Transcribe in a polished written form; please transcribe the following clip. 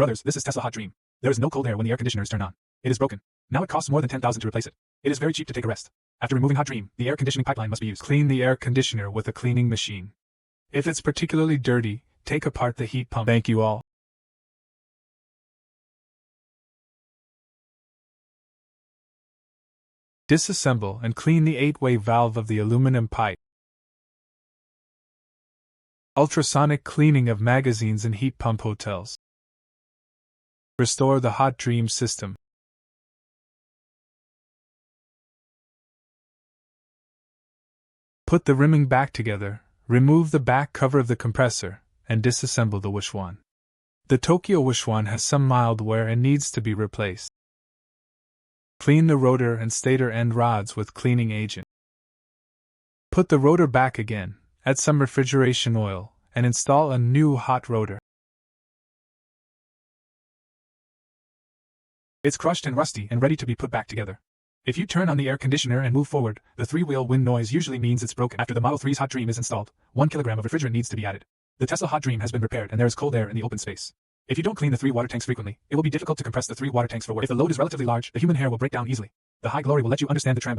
Brothers, this is Tesla Hot Dream. There is no cold air when the air conditioner is turned on. It is broken. Now it costs more than $10,000 to replace it. It is very cheap to take a rest. After removing Hot Dream, the air conditioning pipeline must be used. Clean the air conditioner with a cleaning machine. If it's particularly dirty, take apart the heat pump. Thank you all. Disassemble and clean the 8-way valve of the aluminum pipe. Ultrasonic cleaning of magazines and heat pump hotels. Restore the Hot Dream system. Put the rimming back together, remove the back cover of the compressor, and disassemble the wishwan. The Tokyo wishwan has some mild wear and needs to be replaced. Clean the rotor and stator end rods with cleaning agent. Put the rotor back again, add some refrigeration oil, and install a new hot rotor. It's crushed and rusty and ready to be put back together. If you turn on the air conditioner and move forward, the 3-wheel wind noise usually means it's broken. After the Model 3's Hot Dream is installed, 1 kilogram of refrigerant needs to be added. The Tesla Hot Dream has been repaired and there is cold air in the open space. If you don't clean the 3 water tanks frequently, it will be difficult to compress the 3 water tanks for work. If the load is relatively large, the human hair will break down easily. The high glory will let you understand the tram better.